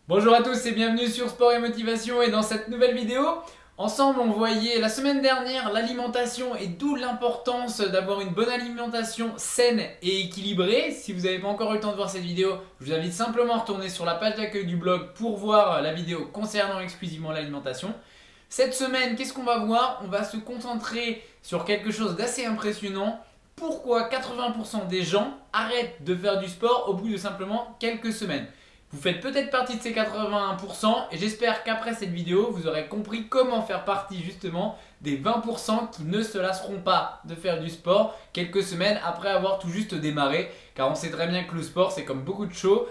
Bonjour à tous et bienvenue sur Sport et Motivation. Et dans cette nouvelle vidéo, ensemble on voyait la semaine dernière l'alimentation et d'où l'importance d'avoir une bonne alimentation saine et équilibrée. Si vous n'avez pas encore eu le temps de voir cette vidéo, je vous invite simplement à retourner sur la page d'accueil du blog pour voir la vidéo concernant exclusivement l'alimentation. Cette semaine, qu'est-ce qu'on va voir? On va se concentrer sur quelque chose d'assez impressionnant. Pourquoi 80% des gens arrêtent de faire du sport au bout de simplement quelques semaines? Vous faites peut-être partie de ces 81% et j'espère qu'après cette vidéo, vous aurez compris comment faire partie justement des 20% qui ne se lasseront pas de faire du sport quelques semaines après avoir tout juste démarré. Car on sait très bien que le sport, c'est comme beaucoup de choses,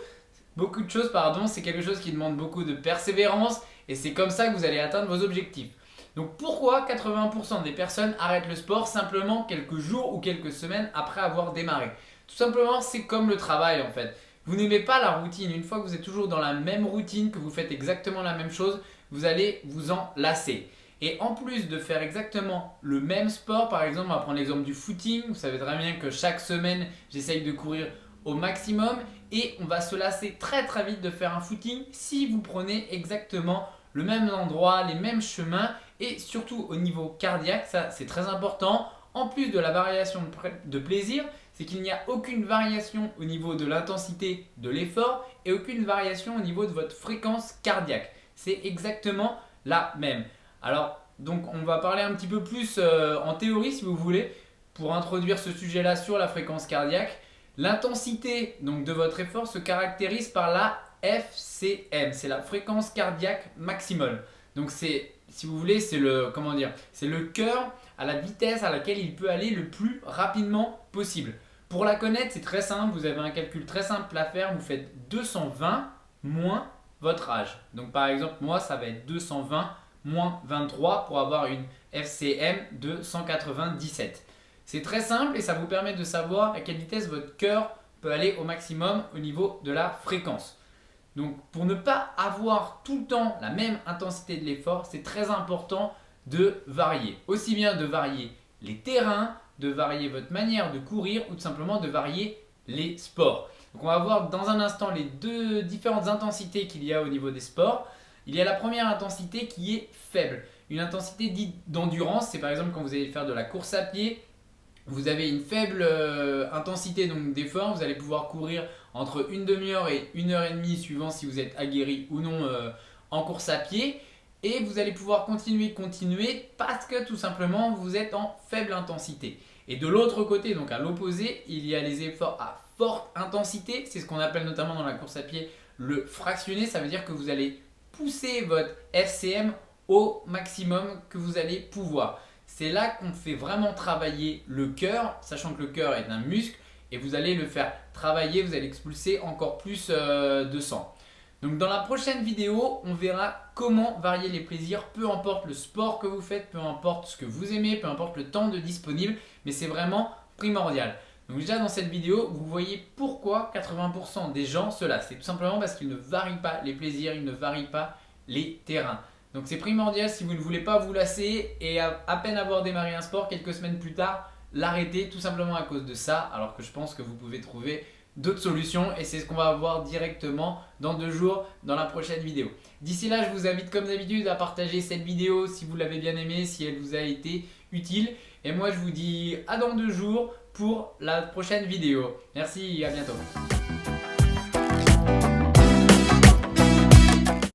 c'est quelque chose qui demande beaucoup de persévérance et c'est comme ça que vous allez atteindre vos objectifs. Donc pourquoi 80% des personnes arrêtent le sport simplement quelques jours ou quelques semaines après avoir démarré? Tout simplement, c'est comme le travail en fait. Vous n'aimez pas la routine. Une fois que vous êtes toujours dans la même routine, que vous faites exactement la même chose, vous allez vous en lasser. Et en plus de faire exactement le même sport, par exemple, on va prendre l'exemple du footing. Vous savez très bien que chaque semaine, j'essaye de courir au maximum et on va se lasser très vite de faire un footing si vous prenez exactement le même endroit, les mêmes chemins et surtout au niveau cardiaque, ça c'est très important. En plus de la variation de plaisir, c'est qu'il n'y a aucune variation au niveau de l'intensité de l'effort et aucune variation au niveau de votre fréquence cardiaque. C'est exactement la même. Alors, donc on va parler un petit peu plus en théorie si vous voulez pour introduire ce sujet-là sur la fréquence cardiaque. L'intensité donc de votre effort se caractérise par la FCM, c'est la fréquence cardiaque maximum. Donc c'est, si vous voulez, c'est le cœur à la vitesse à laquelle il peut aller le plus rapidement possible. Pour la connaître, c'est très simple, vous avez un calcul très simple à faire, vous faites 220 moins votre âge. Donc par exemple, moi ça va être 220 moins 23 pour avoir une FCM de 197. C'est très simple et ça vous permet de savoir à quelle vitesse votre cœur peut aller au maximum au niveau de la fréquence. Donc pour ne pas avoir tout le temps la même intensité de l'effort, c'est très important de varier. Aussi bien de varier les terrains, de varier votre manière de courir ou tout simplement de varier les sports. Donc on va voir dans un instant les deux différentes intensités qu'il y a au niveau des sports. Il y a la première intensité qui est faible. Une intensité dite d'endurance, c'est par exemple quand vous allez faire de la course à pied. Vous avez une faible intensité d'effort, vous allez pouvoir courir entre une demi-heure et une heure et demie suivant si vous êtes aguerri ou non en course à pied. Et vous allez pouvoir continuer parce que tout simplement vous êtes en faible intensité. Et de l'autre côté, donc à l'opposé, il y a les efforts à forte intensité. C'est ce qu'on appelle notamment dans la course à pied le fractionné. Ça veut dire que vous allez pousser votre FCM au maximum que vous allez pouvoir. C'est là qu'on fait vraiment travailler le cœur, sachant que le cœur est un muscle et vous allez le faire travailler, vous allez expulser encore plus de sang. Donc dans la prochaine vidéo, on verra comment varier les plaisirs, peu importe le sport que vous faites, peu importe ce que vous aimez, peu importe le temps de disponible, mais c'est vraiment primordial. Donc déjà dans cette vidéo, vous voyez pourquoi 80% des gens se lassent. C'est tout simplement parce qu'ils ne varient pas les plaisirs, ils ne varient pas les terrains. Donc c'est primordial si vous ne voulez pas vous lasser et à peine avoir démarré un sport, quelques semaines plus tard, l'arrêter tout simplement à cause de ça, alors que je pense que vous pouvez trouver d'autres solutions et c'est ce qu'on va voir directement dans 2 jours dans la prochaine vidéo. D'ici là, je vous invite comme d'habitude à partager cette vidéo si vous l'avez bien aimée, si elle vous a été utile. Et moi, je vous dis à dans 2 jours pour la prochaine vidéo. Merci et à bientôt.